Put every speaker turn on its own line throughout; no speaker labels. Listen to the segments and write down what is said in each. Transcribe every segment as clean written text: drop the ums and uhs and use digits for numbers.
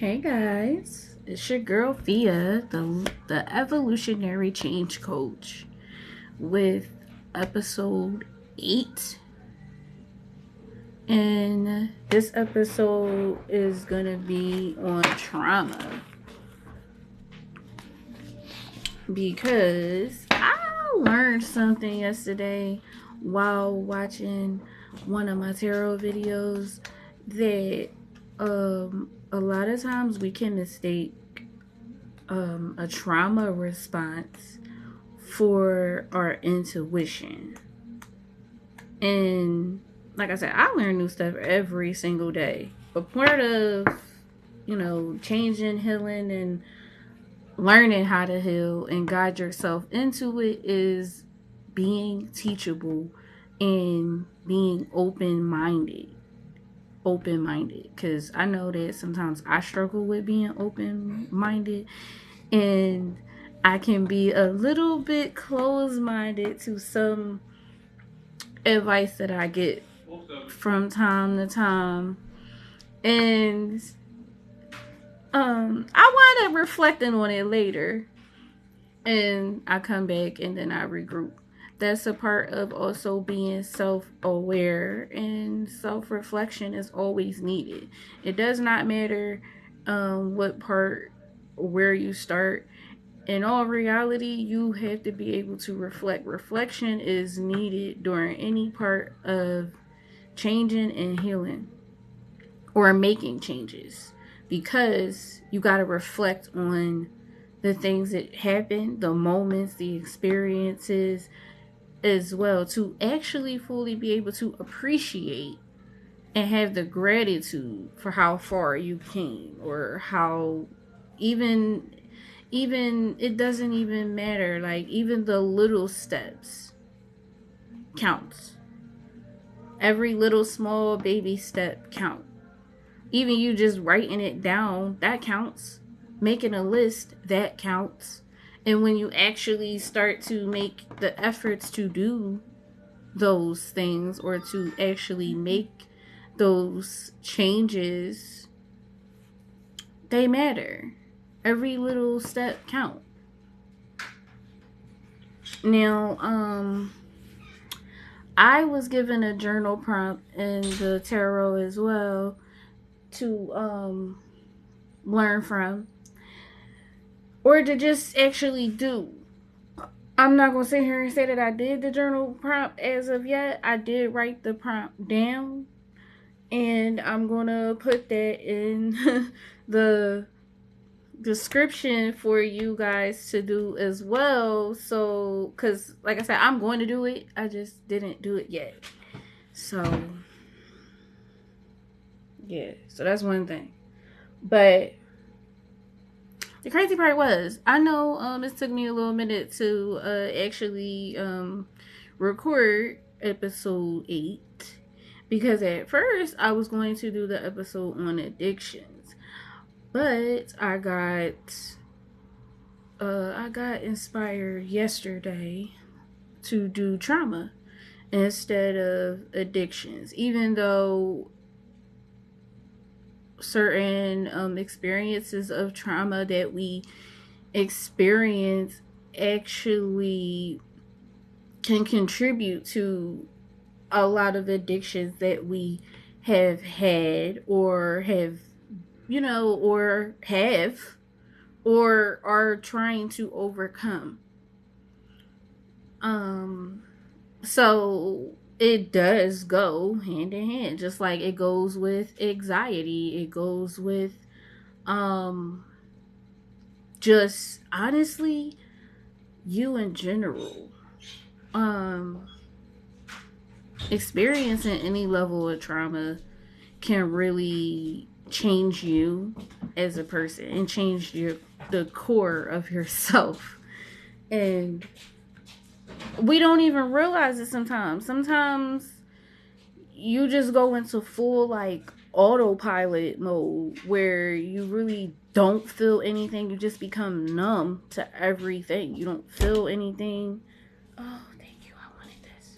Hey guys, it's your girl Thea, the Evolutionary Change Coach, with episode 8. And this episode is gonna be on trauma because I learned something yesterday while watching one of my tarot videos that a lot of times we can mistake a trauma response for our intuition. And like I said, I learn new stuff every single day. A part of, changing, healing, and learning how to heal and guide yourself into it is being teachable and being open-minded. Because I know that sometimes I struggle with being open-minded, and I can be a little bit closed-minded to some advice that I get from time to time. And I wind up reflecting on it later, and I come back and then I regroup. That's a part of also being self-aware, and self-reflection is always needed. It does not matter what part, where you start. In all reality, you have to be able to reflect. Reflection is needed during any part of changing and healing or making changes, because you got to reflect on the things that happen, the moments, the experiences as well, to actually fully be able to appreciate and have the gratitude for how far you came, or how even it doesn't even matter, like even the little steps counts. Every little small baby step count. Even you just writing it down, that counts. Making a list, that counts. And when you actually start to make the efforts to do those things, or to actually make those changes, they matter. Every little step count. Now, I was given a journal prompt in the tarot as well to learn from, or to just actually do. I'm not gonna sit here and say that I did the journal prompt as of yet. I did write the prompt down, and I'm gonna put that in the description for you guys to do as well. So, because like I said, I'm going to do it, I just didn't do it yet. So yeah, so that's one thing. But the crazy part was, I know it took me a little minute to actually record episode 8, because at first I was going to do the episode on addictions, but I got inspired yesterday to do trauma instead of addictions, even though certain experiences of trauma that we experience actually can contribute to a lot of addictions that we have had, or have, or are trying to overcome. So it does go hand in hand, just like it goes with anxiety. It goes with just honestly you in general. Experiencing any level of trauma can really change you as a person, and change the core of yourself. And we don't even realize it sometimes. Sometimes you just go into full like autopilot mode, where you really don't feel anything. You just become numb to everything. You don't feel anything. Oh, thank you. I wanted this.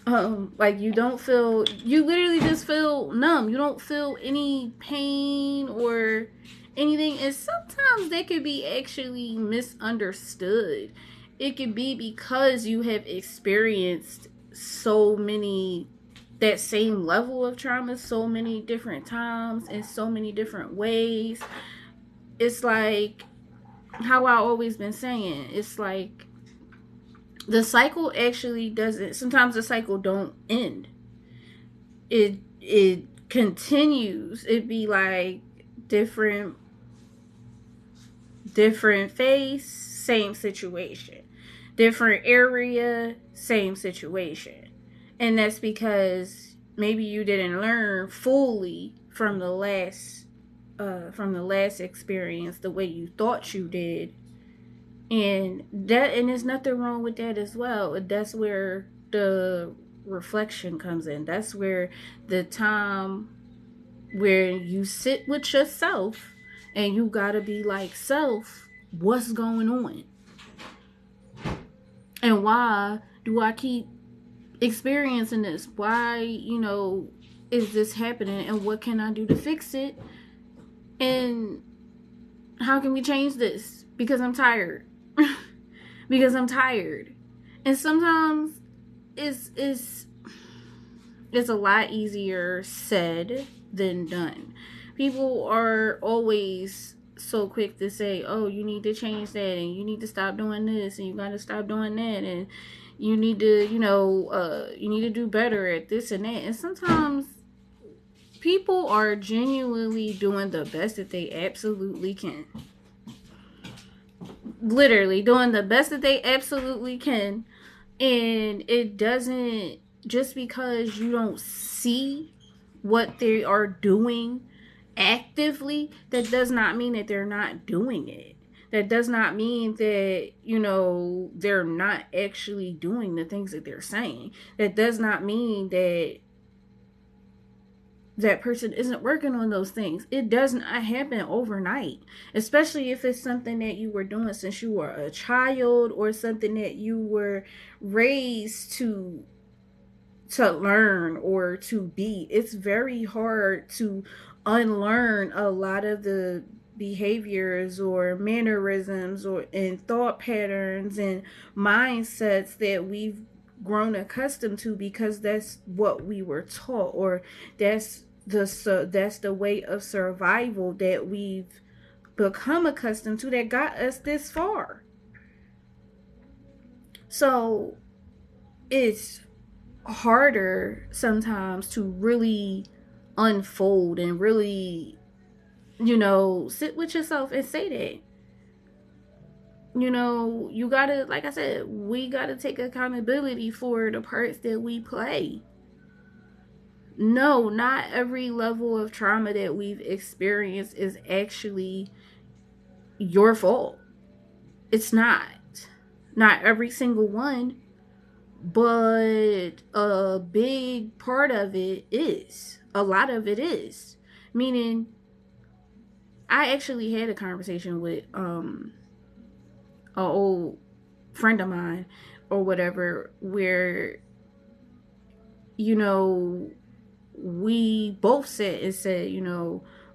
Like you don't feel, you literally just feel numb. You don't feel any pain or anything. And sometimes that could be actually misunderstood. It could be because you have experienced so many, that same level of trauma so many different times in so many different ways. It's like how I always been saying, it's like the cycle actually doesn't, sometimes the cycle don't end. It continues. It be like different face, same situation. Different area, same situation. And that's because maybe you didn't learn fully from the last experience the way you thought you did. And there's nothing wrong with that as well. That's where the reflection comes in. That's where the time where you sit with yourself and you gotta be like, self, what's going on? And why do I keep experiencing this? Why, is this happening? And what can I do to fix it? And how can we change this? Because I'm tired. Because I'm tired. And sometimes it's it's a lot easier said than done. People are always so quick to say, "Oh, you need to change that, and you need to stop doing this, and you got to stop doing that, and you need to, you need to do better at this and that." And sometimes people are genuinely doing the best that they absolutely can. Literally doing the best that they absolutely can. And it doesn't, just because you don't see what they are doing actively, that does not mean that they're not doing it. That does not mean that, they're not actually doing the things that they're saying. That does not mean that that person isn't working on those things. It does not happen overnight, especially if it's something that you were doing since you were a child, or something that you were raised to learn or to be. It's very hard to unlearn a lot of the behaviors or mannerisms or and thought patterns and mindsets that we've grown accustomed to, because that's what we were taught, or that's the way of survival that we've become accustomed to, that got us this far. So it's harder sometimes to really unfold and really, sit with yourself and say that. You gotta, like I said, we gotta take accountability for the parts that we play. No, not every level of trauma that we've experienced is actually your fault. It's not. Not every single one, but a big part of it is. A lot of it is. Meaning, I actually had a conversation with an old friend of mine or whatever, where we both said,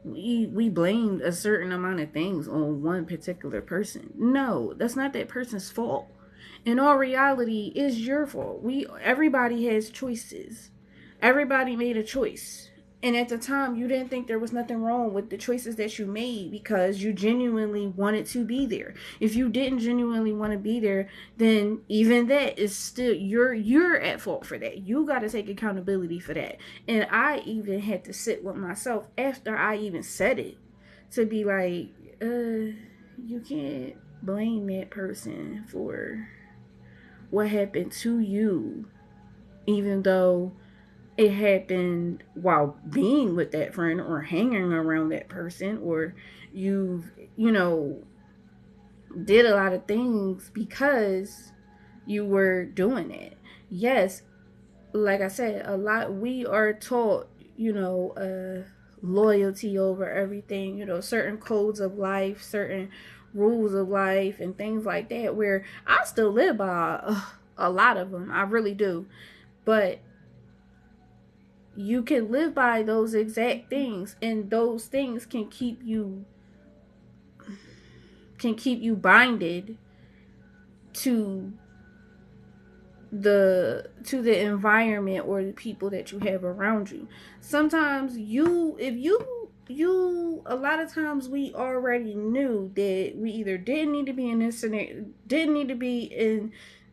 we blamed a certain amount of things on one particular person. No, that's not that person's fault. In all reality, it's your fault. Everybody has choices. Everybody made a choice. And at the time, you didn't think there was nothing wrong with the choices that you made, because you genuinely wanted to be there. If you didn't genuinely want to be there, then even that is still, you're at fault for that. You got to take accountability for that. And I even had to sit with myself after I even said it, to be like, you can't blame that person for what happened to you, even though it happened while being with that friend or hanging around that person, or you've, did a lot of things because you were doing it. Yes, like I said, a lot, we are taught, loyalty over everything, certain codes of life, certain rules of life, and things like that, where I still live by a lot of them. I really do. But you can live by those exact things, and those things can keep you binded to the environment or the people that you have around you. Sometimes you if you a lot of times we already knew that we either didn't need to be in this scenario, didn't need to be in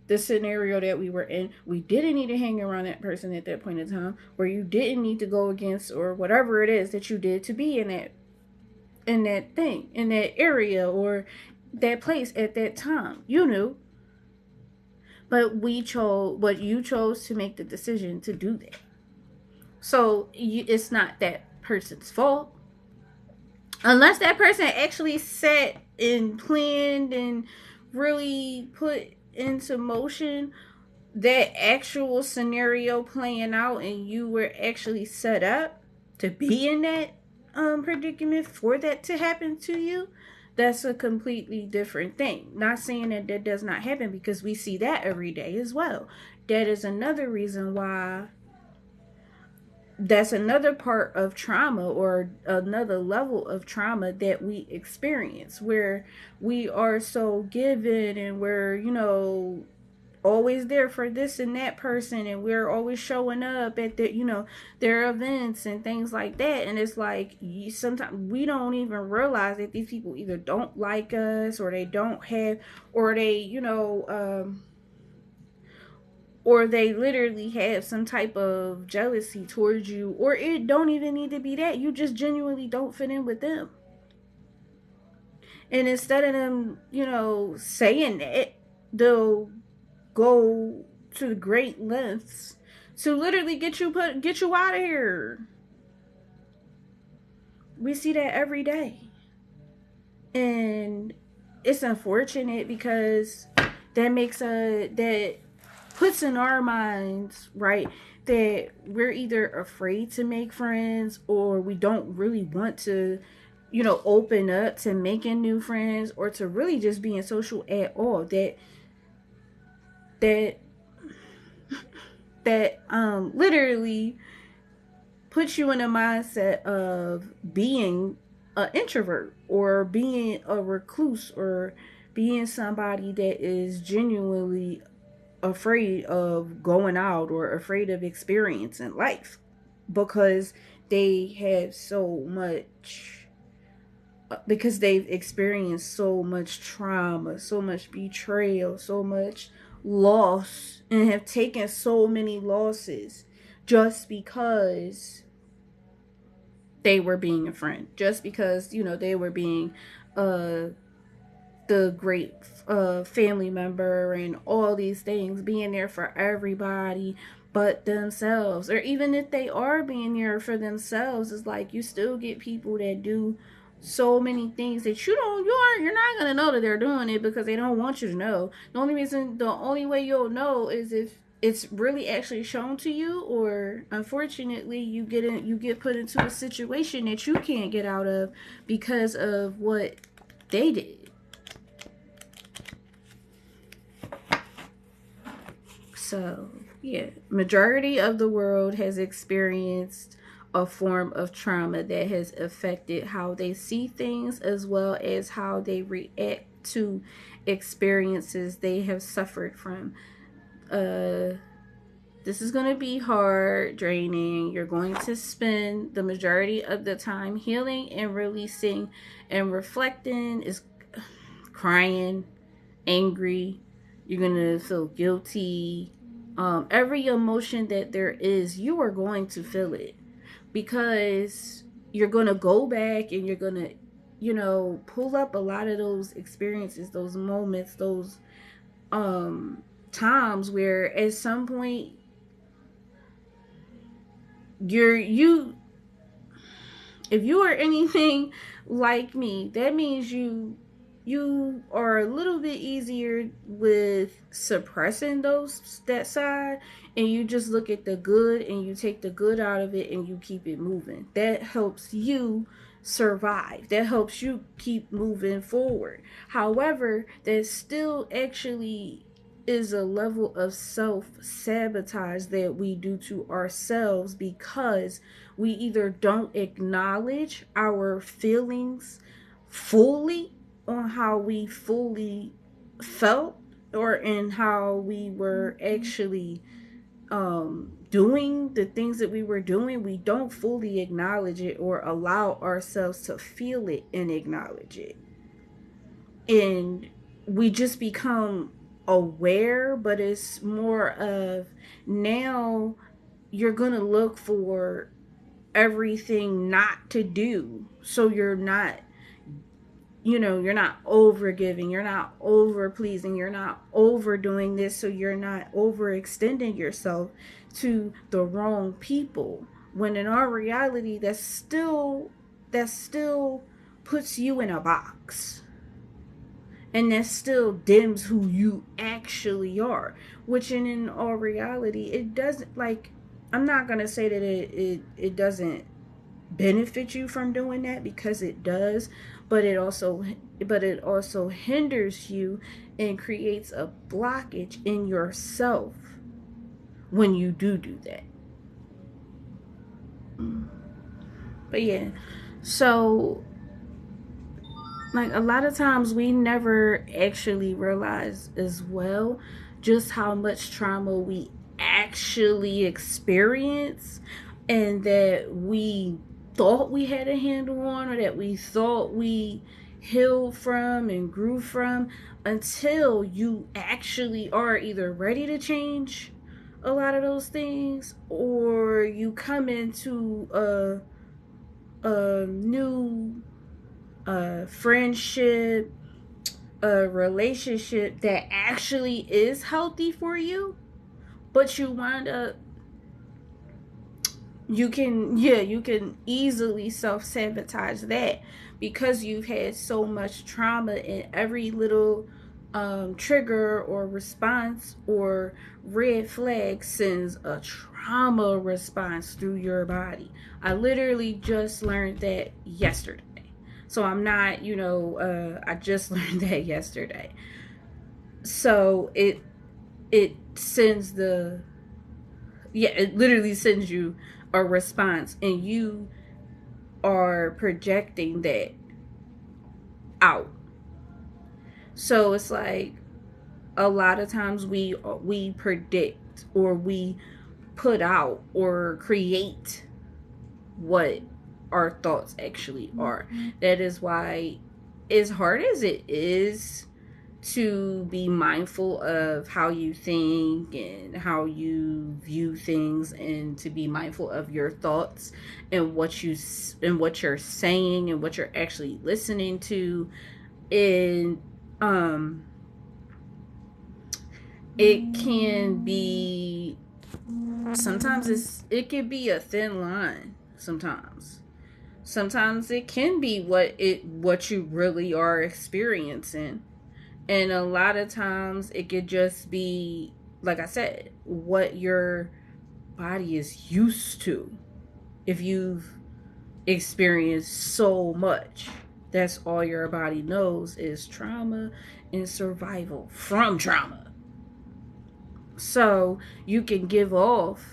the scenario that we were in. We didn't need to hang around that person at that point in time, or you didn't need to go against or whatever it is that you did to be in that thing, in that area or that place at that time. You knew, but you chose to make the decision to do that. So it's not that person's fault unless that person actually sat and planned and really put into motion that actual scenario playing out, and you were actually set up to be in that predicament for that to happen to you. That's a completely different thing. Not saying that that does not happen, because we see that every day as well. That is another reason why, that's another part of trauma, or another level of trauma that we experience, where we are so given and we're, always there for this and that person, and we're always showing up at their events and things like that. And it's like, sometimes we don't even realize that these people either don't like us, or they don't have, or they or they literally have some type of jealousy towards you, or it don't even need to be that, you just genuinely don't fit in with them. And instead of them saying that, they'll go to great lengths to literally get you out of here. We see that every day. And it's unfortunate, because that puts in our minds, right, that we're either afraid to make friends, or we don't really want to open up to making new friends, or to really just being social at all. That literally puts you in a mindset of being an introvert, or being a recluse, or being somebody that is genuinely afraid of going out, or afraid of experiencing life, because they have so much because they've experienced so much trauma, so much betrayal, so much loss, and have taken so many losses just because they were being a friend, just because they were being uh the great family member, and all these things, being there for everybody but themselves. Or even if they are being there for themselves, it's like you still get people that do so many things that you're not gonna know that they're doing it, because they don't want you to know. The only way you'll know is if it's really actually shown to you, or unfortunately you get put into a situation that you can't get out of because of what they did. So, yeah, majority of the world has experienced a form of trauma that has affected how they see things, as well as how they react to experiences they have suffered from. Uh, this is going to be hard, draining. You're going to spend the majority of the time healing and releasing and reflecting, is crying, angry. You're going to feel guilty. Every emotion that there is, you are going to feel it, because you're going to go back and you're going to, pull up a lot of those experiences, those moments, those times where at some point you if you are anything like me, that means you are a little bit easier with suppressing that side, and you just look at the good and you take the good out of it and you keep it moving. That helps you survive. That helps you keep moving forward. However, that's still actually is a level of self-sabotage that we do to ourselves because we either don't acknowledge our feelings fully on how we fully felt or in how we were actually doing the things that we were doing. We don't fully acknowledge it or allow ourselves to feel it and acknowledge it, and we just become aware, but it's more of now you're gonna look for everything not to do, so you're not, you're not over giving, you're not over pleasing, you're not overdoing this, so you're not overextending yourself to the wrong people, when in our reality that still puts you in a box, and that still dims who you actually are, which in all reality it doesn't, like, I'm not gonna say that it doesn't benefit you from doing that, because it does, but it also hinders you and creates a blockage in yourself when you do that. But yeah, so like a lot of times we never actually realize as well just how much trauma we actually experience, and that we thought we had a handle on, or that we thought we healed from and grew from, until you actually are either ready to change a lot of those things, or you come into a new friendship, a relationship that actually is healthy for you, but you wind up, you can easily self-sabotage that because you've had so much trauma, and every little trigger or response or red flag sends a trauma response through your body. I literally just learned that yesterday. So I'm not, I just learned that yesterday. So it sends the yeah, it literally sends you a response, and you are projecting that out. So it's like a lot of times we predict, or we put out or create what our thoughts actually are. That is why, as hard as it is to be mindful of how you think and how you view things, and to be mindful of your thoughts and what you're saying and what you're actually listening to, and it can be, sometimes it can be a thin line. Sometimes it can be what you really are experiencing. And a lot of times it could just be, like I said, what your body is used to. If you've experienced so much, that's all your body knows is trauma and survival from trauma. So you can give off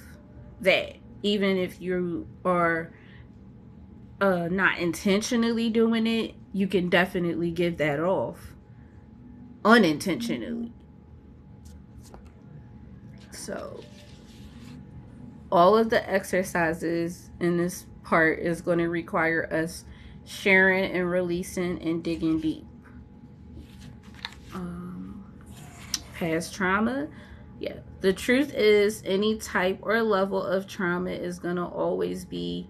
that, even if you are not intentionally doing it, you can definitely give that off unintentionally. So all of the exercises in this part is going to require us sharing and releasing and digging deep. Past trauma. Yeah. The truth is, any type or level of trauma is going to always be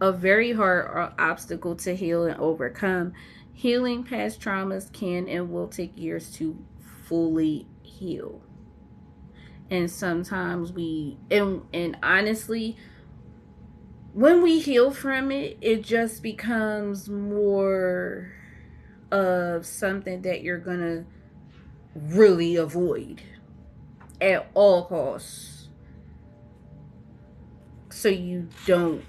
a very hard obstacle to heal and overcome. Healing past traumas can and will take years to fully heal. And sometimes and honestly, when we heal from it, it just becomes more of something that you're gonna really avoid at all costs, so you don't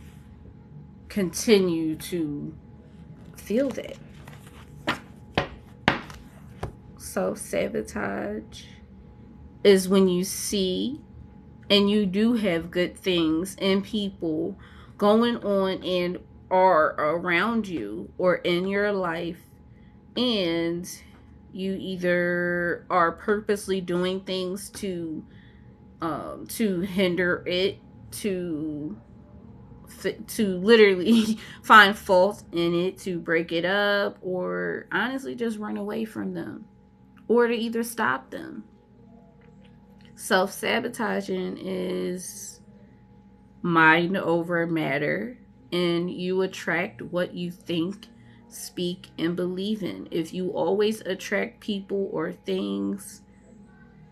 continue to feel that. Self-sabotage is when you see and you do have good things and people going on and are around you or in your life, and you either are purposely doing things to hinder it, to literally find fault in it, to break it up, or honestly just run away from them, or to either stop them. Self sabotaging is mind over matter, and you attract what you think, speak, and believe in. If you always attract people or things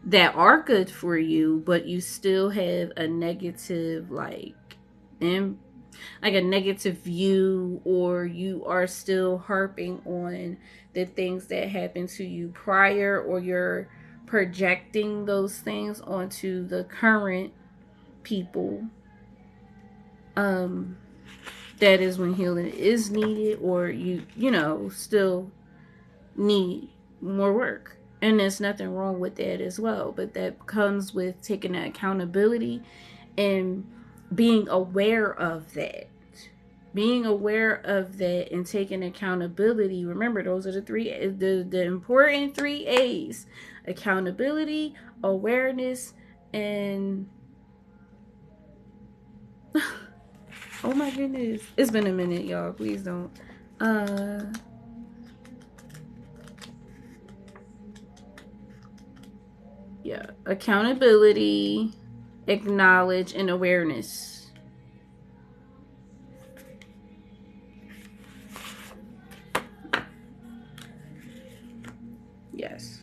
that are good for you, but you still have a negative, in like a negative view, or you are still harping on the things that happened to you prior, or you're projecting those things onto the current people, um that is when healing is needed, or you still need more work. And there's nothing wrong with that as well, but that comes with taking that accountability and being aware of that. Being aware of that and taking accountability. Remember, those are the important 3 A's: accountability, awareness, and oh my goodness, it's been a minute, y'all. Please don't. Uh, yeah, accountability, acknowledge, and awareness. Yes,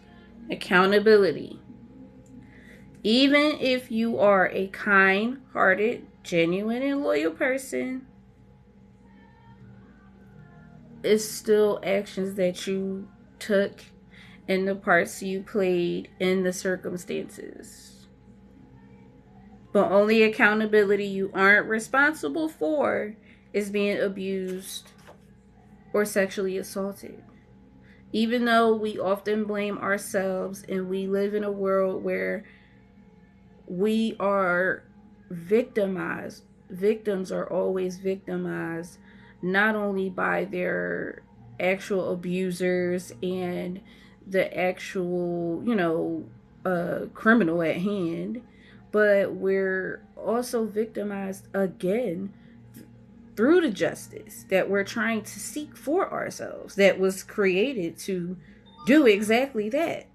accountability. Even if you are a kind hearted, genuine, and loyal person, it's still actions that you took and the parts you played in the circumstances. But only accountability you aren't responsible for is being abused or sexually assaulted. Even though we often blame ourselves and we live in a world where we are victimized, victims are always victimized not only by their actual abusers and the actual, criminal at hand, but we're also victimized again through the justice that we're trying to seek for ourselves, that was created to do exactly that.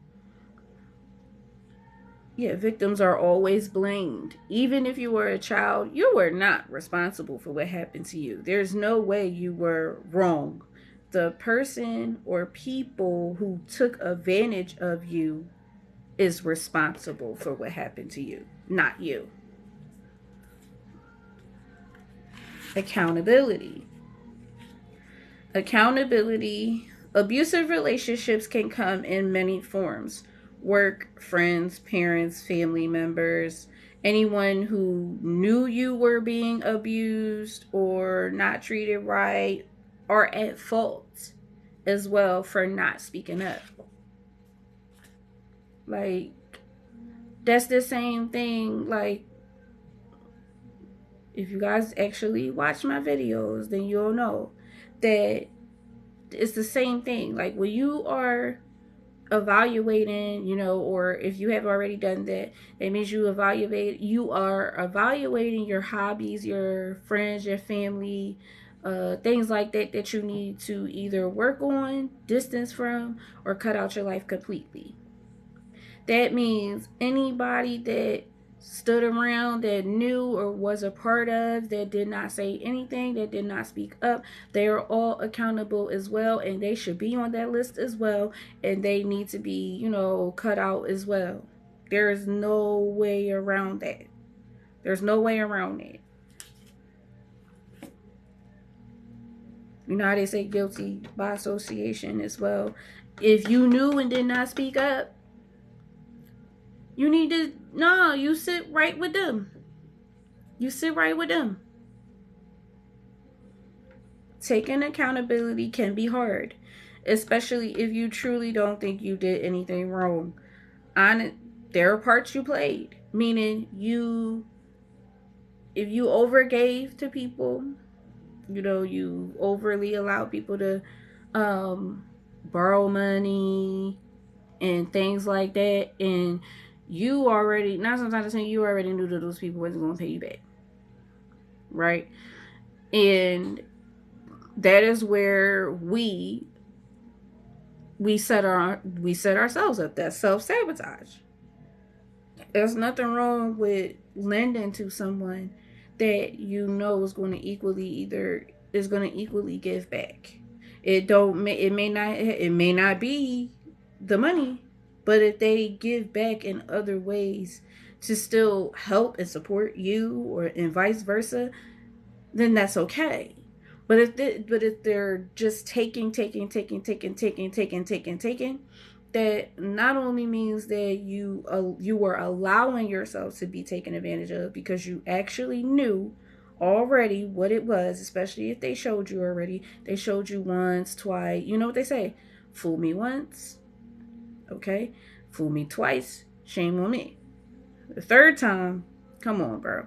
Yeah, victims are always blamed. Even if you were a child, you were not responsible for what happened to you. There's no way you were wrong. The person or people who took advantage of you is responsible for what happened to you, not you. Accountability. Accountability. Abusive relationships can come in many forms: work, friends, parents, family members, anyone who knew you were being abused or not treated right, are at fault as well for not speaking up. Like, that's the same thing. Like, if you guys actually watch my videos, then you'll know that it's the same thing. Like, when you are evaluating, or if you have already done that, it means you are evaluating your hobbies, your friends, your family, things like that that you need to either work on, distance from, or cut out your life completely. That means anybody that stood around, that knew or was a part of, that did not say anything, that did not speak up, they are all accountable as well, and they should be on that list as well, and they need to be, cut out as well. There is no way around that. There's no way around it. You know how they say guilty by association as well. If you knew and did not speak up, you need to, no, you sit right with them. You sit right with them. Taking accountability can be hard, especially if you truly don't think you did anything wrong. there are parts you played, meaning you, if you overgave to people, you overly allowed people to um borrow money and things like that, and you already, not sometimes saying, you already knew that those people wasn't going to pay you back, right? And that is where we set ourselves up. That's self-sabotage. There's nothing wrong with lending to someone that you know is going to equally give back. It may not be the money, but if they give back in other ways to still help and support you, or and vice versa, then that's okay. But if they're just taking, that not only means that you are allowing yourself to be taken advantage of, because you actually knew already what it was. Especially if they showed you already, they showed you once, twice. You know what they say? Fool me once, okay. Fool me twice, shame on me. The third time, come on, bro.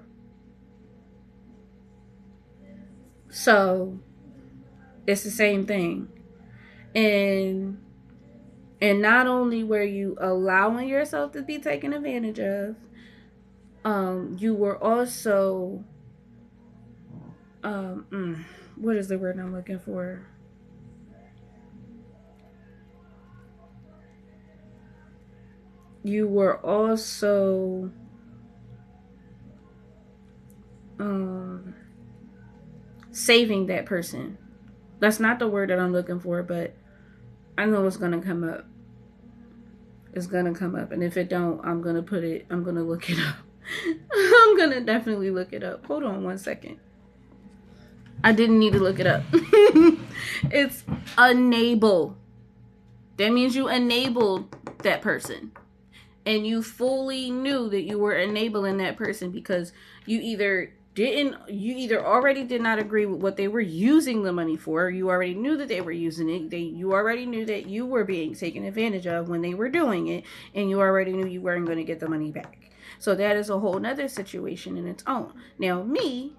So it's the same thing. And and not only were you allowing yourself to be taken advantage of, you were also what is the word I'm looking for? You were also um saving that person. That's not the word that I'm looking for, but I know it's gonna come up. It's gonna come up, and if it don't, I'm gonna look it up. I'm gonna definitely look it up. Hold on one second. I didn't need to look it up. It's enable. That means you enabled that person. And you fully knew that you were enabling that person, because you either already did not agree with what they were using the money for. You already knew that they were using it. You already knew that you were being taken advantage of when they were doing it, and you already knew you weren't going to get the money back. So that is a whole nother situation in its own. Now, me,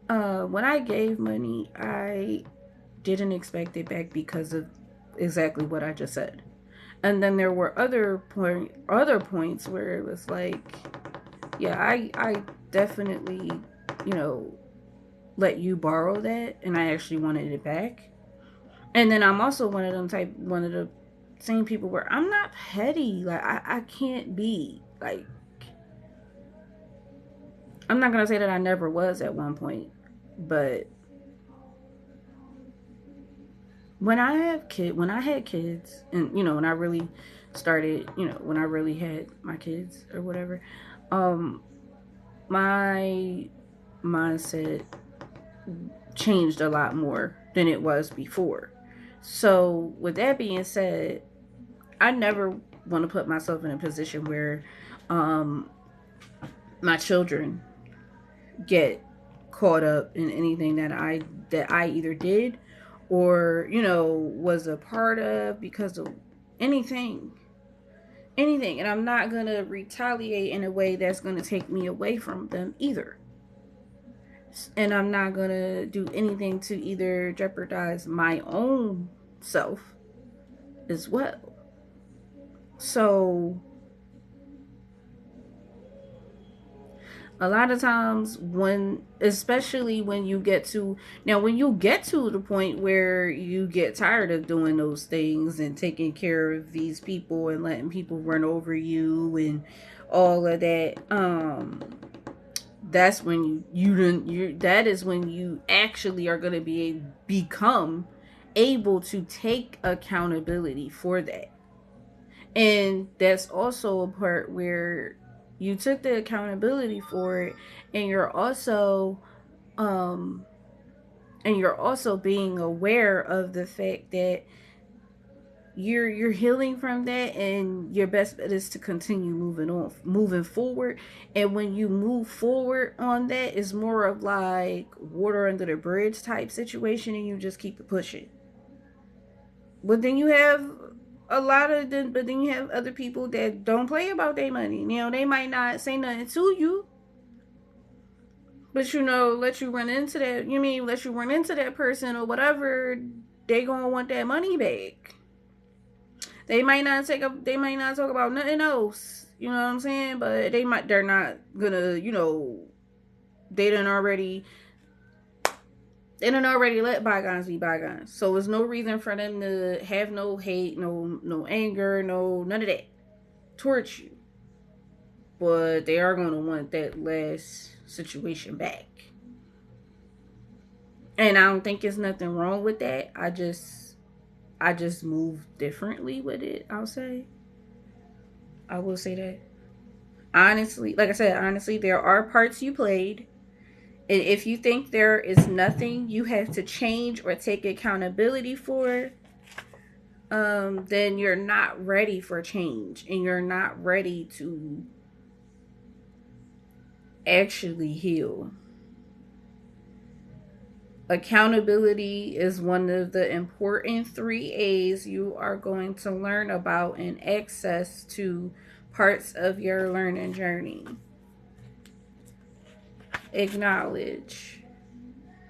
when I gave money, I didn't expect it back because of exactly what I just said. And then there were other points where it was like, yeah, I definitely, you know, let you borrow that, and I actually wanted it back. And then I'm also one of the same people where I'm not petty. Like I can't be like, I'm not gonna say that I never was at one point, but when I had kids, and when I really started, when I really had my kids or whatever, um my mindset changed a lot more than it was before. So with that being said, I never want to put myself in a position where um my children get caught up in anything that I either did, or was a part of, because of anything anything. And I'm not going to retaliate in a way that's going to take me away from them either. And I'm not going to do anything to either jeopardize my own self as well. So a lot of times, especially when you get to the point where you get tired of doing those things and taking care of these people and letting people run over you and all of that, that's when that is when you actually are going to become able to take accountability for that. And that's also a part where you took the accountability for it, and um you're also being aware of the fact that you're healing from that, and your best bet is to continue moving forward. And when you move forward on that, is more of like water under the bridge type situation, and you just keep it pushing. But then you have a lot of them, but then you have other people that don't play about their money. You know, they might not say nothing to you, but let you run into that. Let you run into that person or whatever. They gonna want that money back. They might not take up. They might not talk about nothing else. You know what I'm saying? But they might. They're not gonna. They done already. They done already let bygones be bygones. So there's no reason for them to have no hate, no anger, no none of that towards you. But they are gonna want that last situation back. And I don't think there's nothing wrong with that. I just move differently with it, I'll say. I will say that. Honestly, like I said, honestly, there are parts you played. And if you think there is nothing you have to change or take accountability for, then you're not ready for change and you're not ready to actually heal. Accountability is one of the important 3 A's you are going to learn about in access to parts of your learning journey. Acknowledge.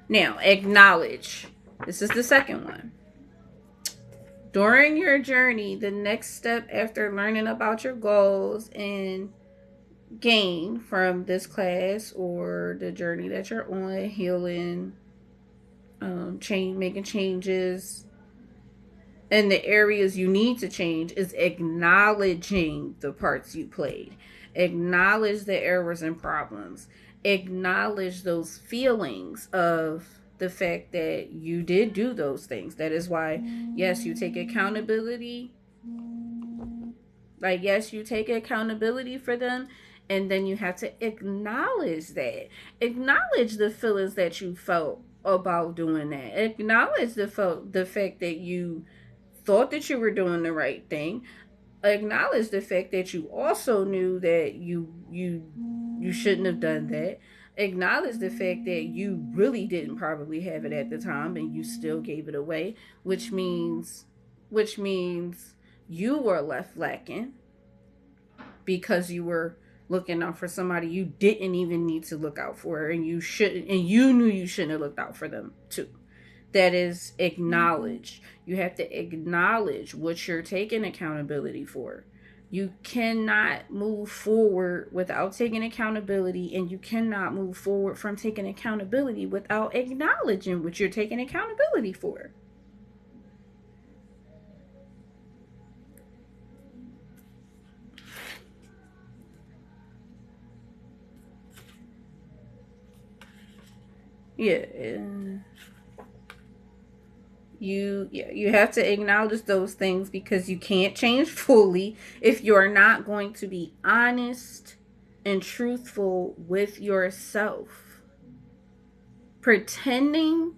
Now, acknowledge. This is the second one. During your journey, the next step after learning about your goals and gain from this class or the journey that you're on, healing, making changes in the areas you need to change, is acknowledging the parts you played. Acknowledge the errors and problems. Acknowledge those feelings of the fact that you did do those things. That is why, yes, you take accountability. Like, yes, you take accountability for them, and then you have to acknowledge that. Acknowledge the feelings that you felt about doing that. Acknowledge the fact that you thought that you were doing the right thing. Acknowledge the fact that you also knew that you shouldn't have done that. Acknowledge the fact that you really didn't probably have it at the time and you still gave it away, which means you were left lacking because you were looking out for somebody you didn't even need to look out for, and you knew you shouldn't have looked out for them too. That is acknowledged. You have to acknowledge what you're taking accountability for. You cannot move forward without taking accountability, and you cannot move forward from taking accountability without acknowledging what you're taking accountability for. Yeah. You have to acknowledge those things because you can't change fully if you're not going to be honest and truthful with yourself. Pretending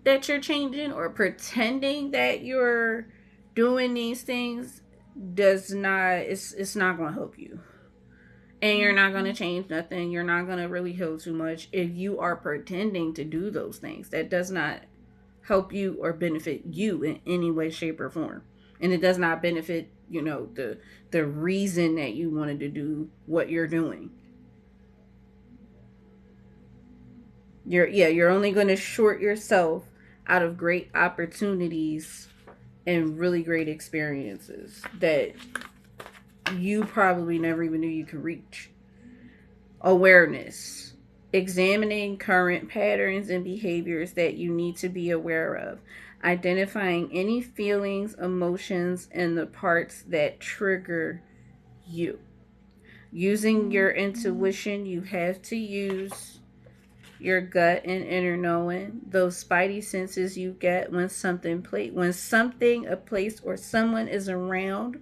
that you're changing or pretending that you're doing these things does not it's not going to help you. And you're not going to change nothing. You're not going to really heal too much if you are pretending to do those things. That does not help you or benefit you in any way, shape, or form. And it does not benefit, the reason that you wanted to do what you're doing. You're only going to short yourself out of great opportunities and really great experiences that you probably never even knew you could reach. Awareness. Examining current patterns and behaviors that you need to be aware of. Identifying any feelings, emotions, and the parts that trigger you. Using your intuition, you have to use your gut and inner knowing, those spidey senses you get when a place, or someone is around.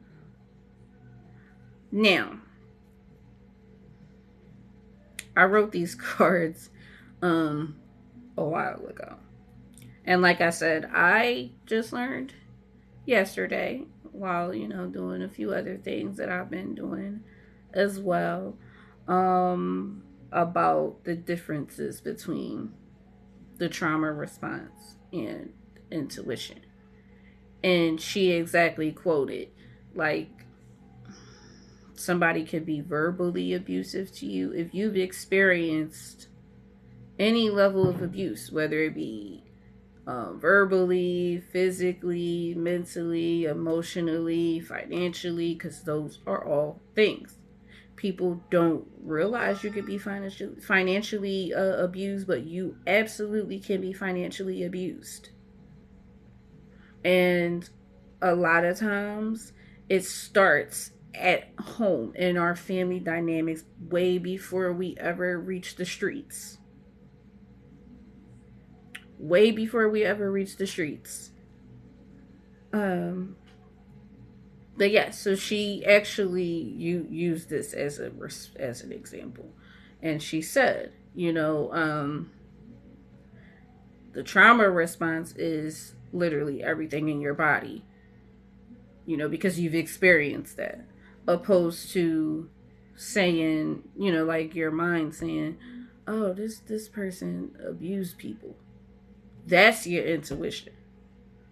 Now, I wrote these cards a while ago. And like I said, I just learned yesterday while, doing a few other things that I've been doing as well, about the differences between the trauma response and intuition. And she exactly quoted, like, somebody could be verbally abusive to you. If you've experienced any level of abuse, whether it be verbally, physically, mentally, emotionally, financially, because those are all things. People don't realize you could be financially abused, but you absolutely can be financially abused. And a lot of times it starts at home in our family dynamics way before we ever reach the streets. Way before we ever reach the streets. Um, but yeah, so she actually used this as an example, and she said, the trauma response is literally everything in your body, because you've experienced that, opposed to saying, like your mind saying, oh, this person abused people. That's your intuition.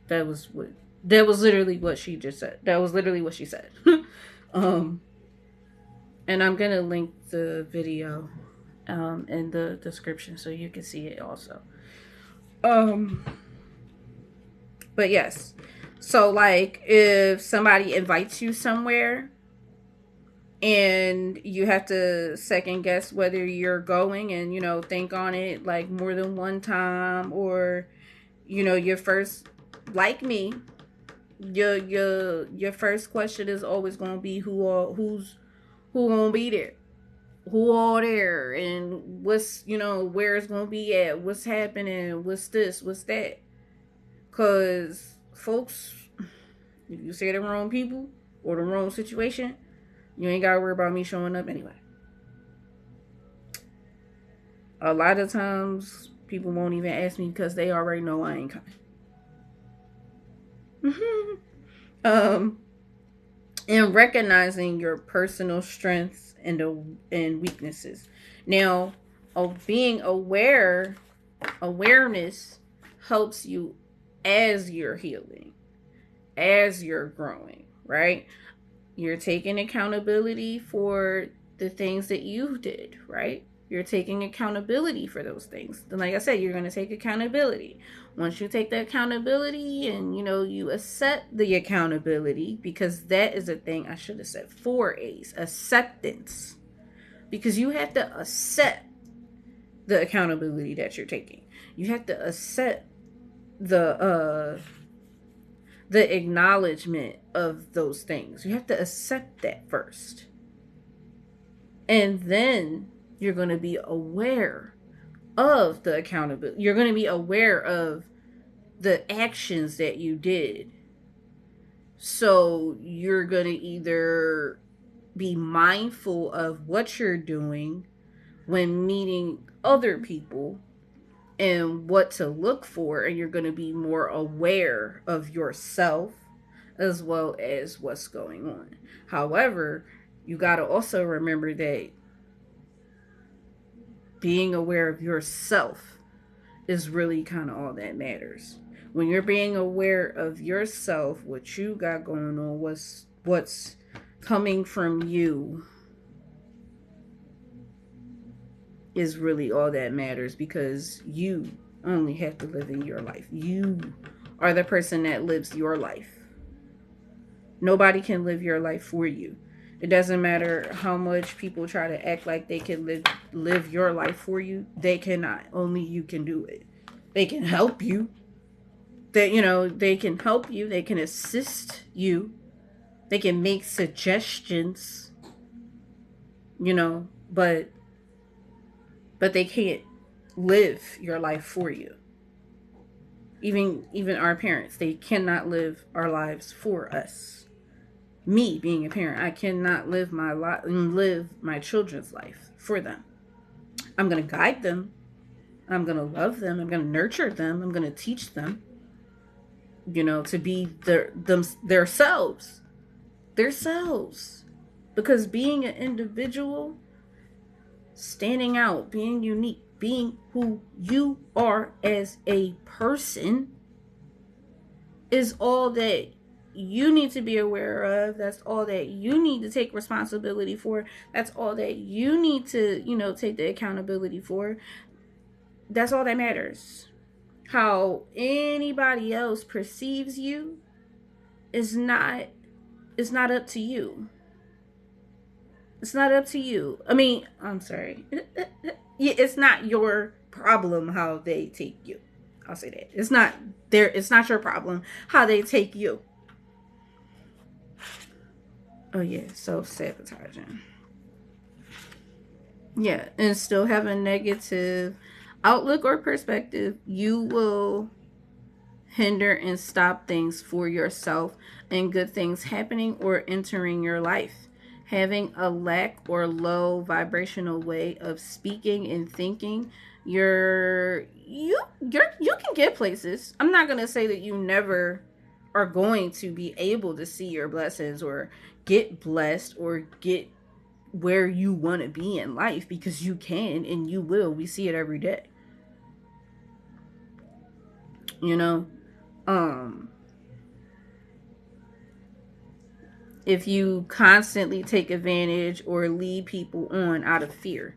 That was what that was literally what she just said. That was literally what she said. um and I'm gonna link the video in the description so you can see it also. um but yes, so like if somebody invites you somewhere and you have to second guess whether you're going, and think on it like more than one time, or your first, like me, your first question is always going to be who gonna be there, who all there, and what's where it's gonna be at, what's happening, what's this, what's that. Cause folks, if you say the wrong people or the wrong situation, you ain't gotta worry about me showing up anyway. A lot of times people won't even ask me because they already know I ain't coming. um and recognizing your personal strengths and weaknesses. Now, being awareness helps you as you're healing, as you're growing, right? You're taking accountability for the things that you did, right? You're taking accountability for those things. Then, like I said, you're going to take accountability. Once you take the accountability and, you accept the accountability, because that is a thing I should have said 4 A's, acceptance. Because you have to accept the accountability that you're taking. You have to accept the acknowledgement of those things. You have to accept that first. And then you're going to be aware of the accountability. You're going to be aware of the actions that you did. So you're going to either be mindful of what you're doing when meeting other people and what to look for, and you're going to be more aware of yourself as well as what's going on. However, you got to also remember that being aware of yourself is really kind of all that matters. When you're being aware of yourself, what you got going on, what's coming from you, is really all that matters, because you only have to live in your life. You are the person that lives your life. Nobody can live your life for you. It doesn't matter how much people try to act like they can live your life for you. They cannot. Only you can do it. They can help you. They can help you. They can assist you. They can make suggestions. But they can't live your life for you. Even our parents, they cannot live our lives for us. Me being a parent, I cannot live my children's life for them. I'm going to guide them. I'm going to love them. I'm going to nurture them. I'm going to teach them, to be themselves. Because being an individual, standing out, being unique, being who you are as a person, is all that you need to be aware of. That's all that you need to take responsibility for. That's all that you need to, take the accountability for. That's all that matters. How anybody else perceives you is not up to you. It's not up to you. I mean, I'm sorry. It's not your problem how they take you. I'll say that. It's not your problem how they take you. Oh yeah, self-sabotaging. Yeah, and still have a negative outlook or perspective, you will hinder and stop things for yourself and good things happening or entering your life. Having a lack or low vibrational way of speaking and thinking, you can get places. I'm not gonna say that you never are going to be able to see your blessings or get blessed or get where you want to be in life, because you can and you will. We see it every day. You know, um if you constantly take advantage or lead people on out of fear.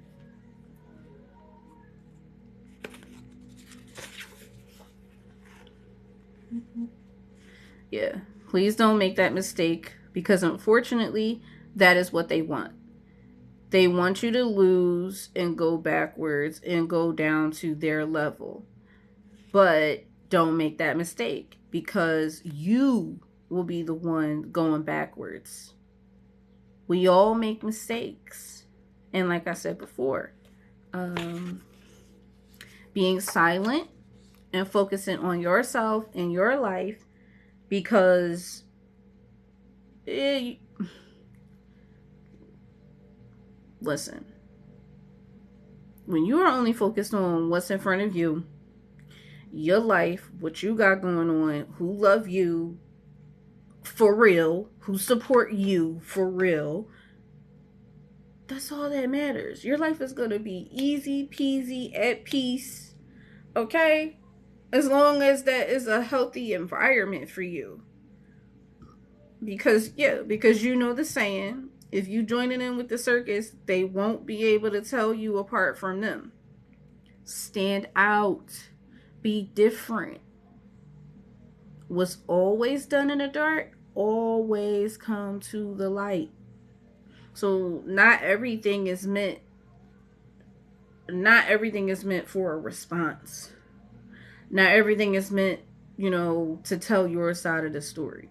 Yeah. Please don't make that mistake, because unfortunately, that is what they want. They want you to lose and go backwards and go down to their level. But don't make that mistake, because you will be the one going backwards. We all make mistakes. And like I said before, um, being silent and focusing on yourself and your life, because it, listen, when you are only focused on what's in front of you, your life, what you got going on, who love you for real, who support you for real, that's all that matters. Your life is going to be easy peasy, at peace, okay? As long as that is a healthy environment for you. Because you know the saying, if you joining in with the circus, they won't be able to tell you apart from them. Stand out. Be different. What's always done in the dark always come to the light. So not everything is meant for a response. Not everything is meant, to tell your side of the story.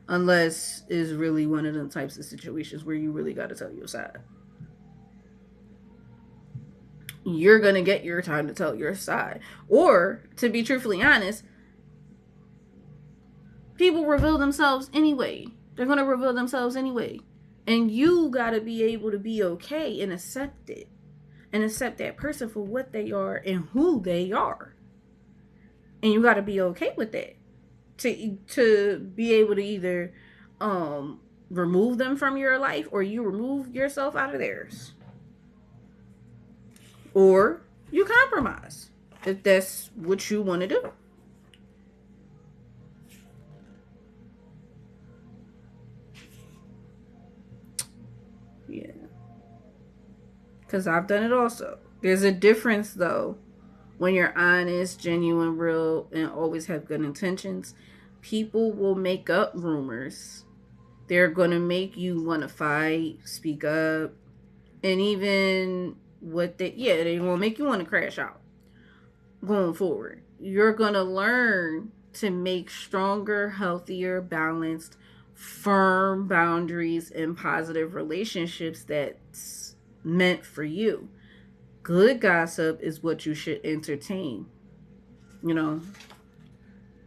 Unless it's really one of them types of situations where you really got to tell your side. You're going to get your time to tell your side. Or, to be truthfully honest, people reveal themselves anyway. They're going to reveal themselves anyway. And you got to be able to be okay and accept it. And accept that person for what they are and who they are. And you got to be okay with that. To be able to either remove them from your life, or you remove yourself out of theirs, or you compromise if that's what you want to do. Yeah, because I've done it also. There's a difference though when you're honest, genuine, real, and always have good intentions. People will make up rumors. They're going to make you want to fight, speak up, and even they will make you want to crash out going forward. You're going to learn to make stronger, healthier, balanced, firm boundaries and positive relationships that's meant for you. Good gossip is what you should entertain. You know,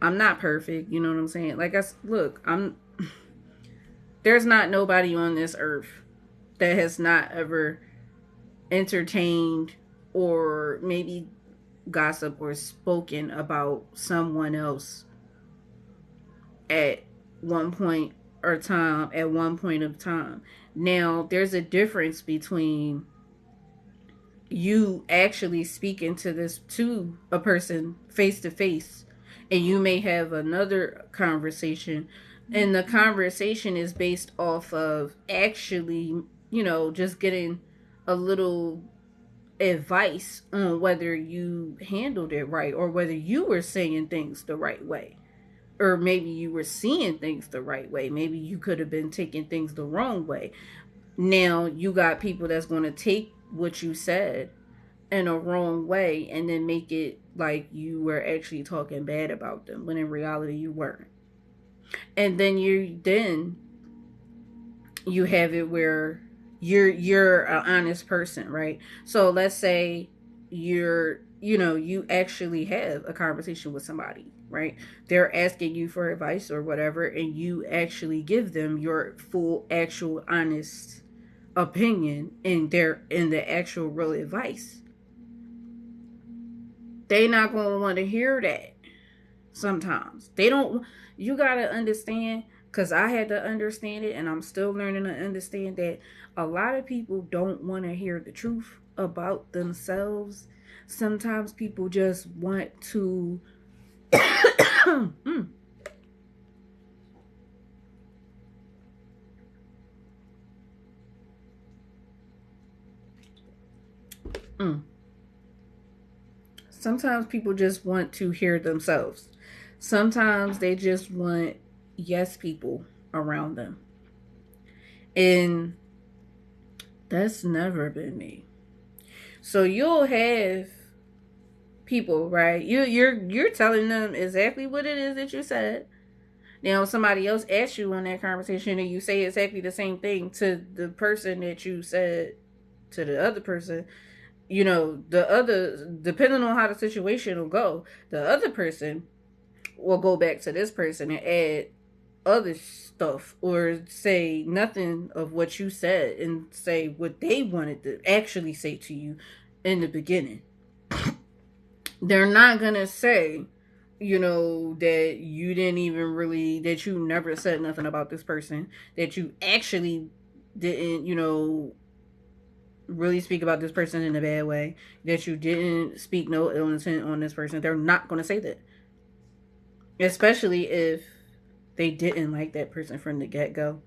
I'm not perfect. You know what I'm saying? There's not nobody on this earth that has not ever entertained or maybe gossip or spoken about someone else at one point at one point of time. Now, there's a difference between you actually speaking to a person face to face and you may have another conversation, and the conversation is based off of actually, just getting a little advice on whether you handled it right, or whether you were saying things the right way, or maybe you were seeing things the right way, maybe you could have been taking things the wrong way. Now you got people that's going to take what you said in a wrong way and then make it like you were actually talking bad about them, when in reality you weren't. And then you have it where you're an honest person, right? So let's say you actually have a conversation with somebody, right? They're asking you for advice or whatever, and you actually give them your full, actual, honest opinion in the actual real advice. They not gonna want to hear that. Sometimes they don't. You gotta understand, because I had to understand it, and I'm still learning to understand that a lot of people don't want to hear the truth about themselves. Sometimes people just want to mm, mm. Sometimes people just want to hear themselves. Sometimes they just want yes people around them. And that's never been me. So you'll have people, right? You're telling them exactly what it is that you said. Now somebody else asks you on that conversation, and you say exactly the same thing to the person that you said to the other person. The other, depending on how the situation will go, the other person will go back to this person and add other stuff, or say nothing of what you said and say what they wanted to actually say to you in the beginning. They're not gonna say, that you didn't even really, that you never said nothing about this person, that you actually didn't, really speak about this person in a bad way, that you didn't speak no ill intent on this person. They're not gonna say that, especially if they didn't like that person from the get go.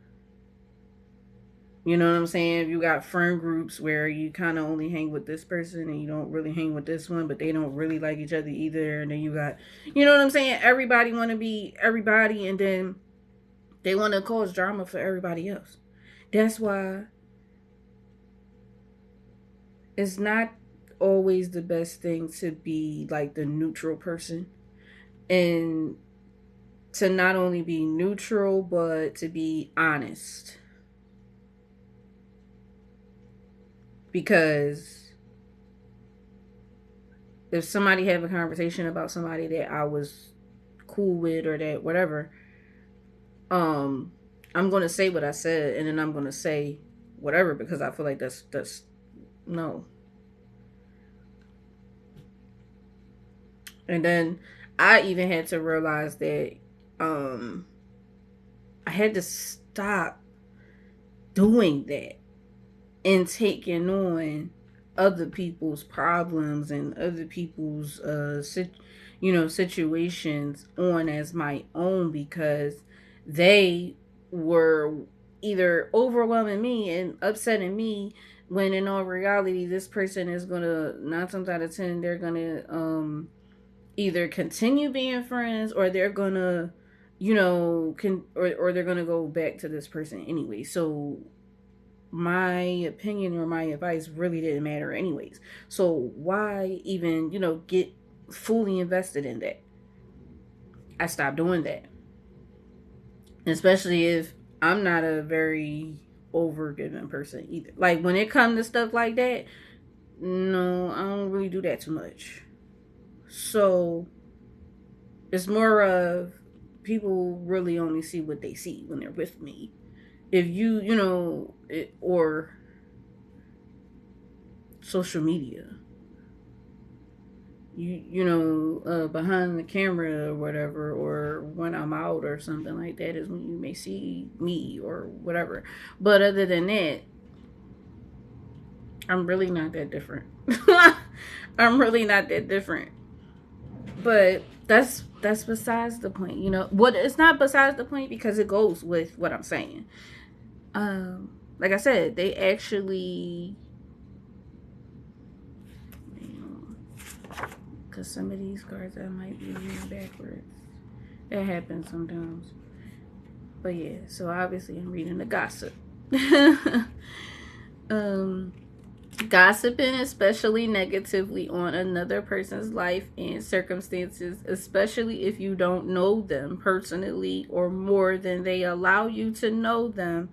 You know what I'm saying? You got friend groups where you kind of only hang with this person and you don't really hang with this one, but they don't really like each other either. And then you got, you know what I'm saying? Everybody want to be everybody, and then they want to cause drama for everybody else. That's why it's not always the best thing to be like the neutral person, and to not only be neutral, but to be honest. Because if somebody have a conversation about somebody that I was cool with, or that whatever, um I'm gonna say what I said, and then I'm gonna say whatever, because I feel like that's no. And then I even had to realize that um I had to stop doing that and taking on other people's problems and other people's situations on as my own, because they were either overwhelming me and upsetting me, when in all reality this person is gonna, 9 times out of 10, they're gonna either continue being friends, or they're gonna or they're gonna go back to this person anyway. So my opinion or my advice really didn't matter anyways. So why even, get fully invested in that? I stopped doing that. Especially if I'm not a very overgiving person either. Like when it comes to stuff like that, no, I don't really do that too much. So it's more of, people really only see what they see when they're with me. If or social media, behind the camera or whatever, or when I'm out or something like that, is when you may see me or whatever. But other than that, I'm really not that different. I'm really not that different. But that's besides the point, you know. What it's not besides the point because it goes with what I'm saying. Like I said, they actually, because some of these cards I might be reading backwards. That happens sometimes. But yeah, so obviously I'm reading the gossip. um Gossiping, especially negatively on another person's life and circumstances, especially if you don't know them personally or more than they allow you to know them.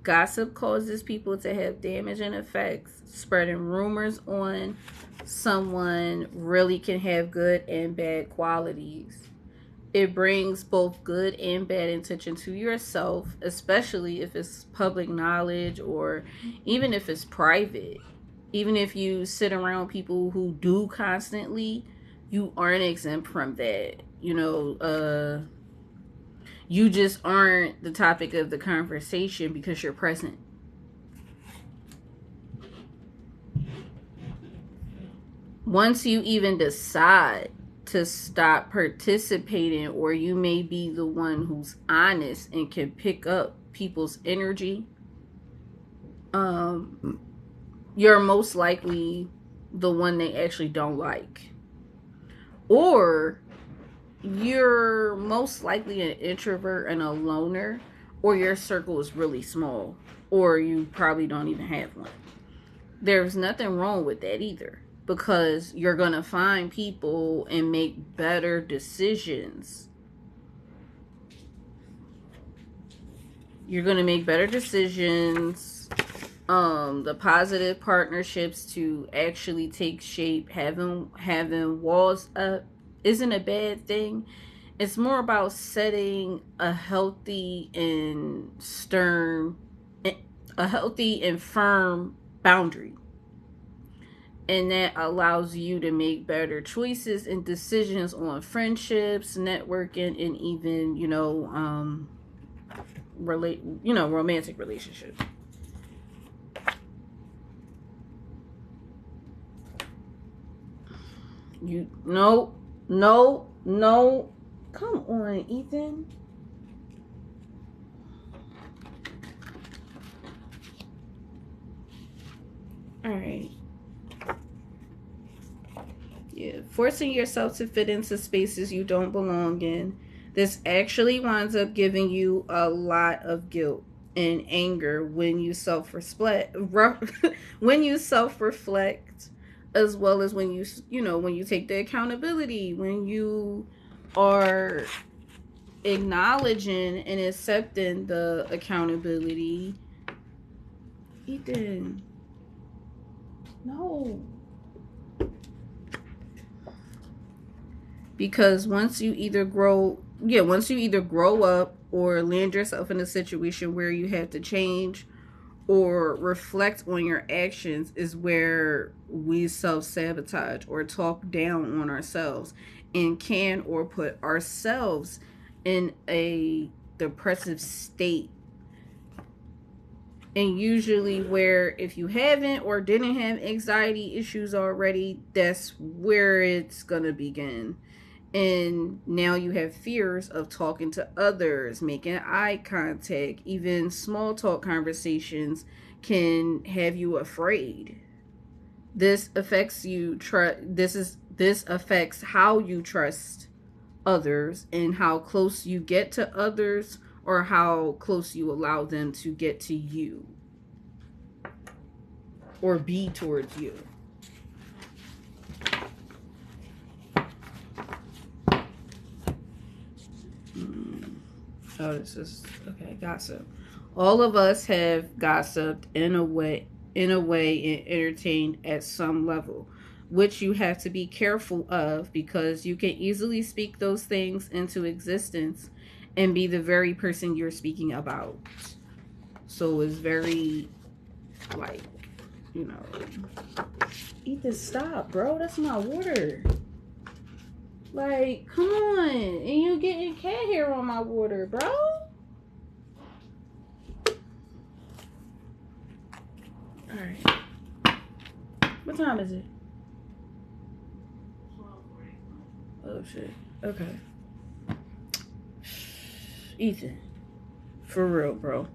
Gossip causes people to have damaging effects. Spreading rumors on someone really can have good and bad qualities. It brings both good and bad intention to yourself, especially if it's public knowledge or even if it's private. Even if you sit around people who do constantly, you aren't exempt from that. You just aren't the topic of the conversation because you're present. Once you even decide to stop participating, or you may be the one who's honest and can pick up people's energy, you're most likely the one they actually don't like, or you're most likely an introvert and a loner, or your circle is really small, or you probably don't even have one. There's nothing wrong with that either, because you're going to find people and make better decisions. You're going to make better decisions. The positive partnerships to actually take shape, having walls up isn't a bad thing. It's more about setting a healthy and firm boundary. And that allows you to make better choices and decisions on friendships, networking, and even, romantic relationships. No. Come on, Ethan. All right. Yeah, forcing yourself to fit into spaces you don't belong in. This actually winds up giving you a lot of guilt and anger when you self-reflect, as well as when when you take the accountability, when you are acknowledging and accepting the accountability. Ethan, no. Because once you either grow up or land yourself in a situation where you have to change or reflect on your actions, is where we self-sabotage or talk down on ourselves and can or put ourselves in a depressive state. And usually, where if you haven't or didn't have anxiety issues already, that's where it's gonna begin. And now you have fears of talking to others, making eye contact. Even small talk conversations can have you afraid. This affects this affects how you trust others and how close you get to others, or how close you allow them to get to you or be towards you. Oh, this is okay. Gossip. All of us have gossiped in a way, and entertained at some level, which you have to be careful of, because you can easily speak those things into existence and be the very person you're speaking about. So it's very, like, eat this. Stop, bro. That's my water. Like, come on. And you getting cat hair on my water, bro. Alright. What time is it? 12:40. love shit. Okay. Ethan, for real, bro.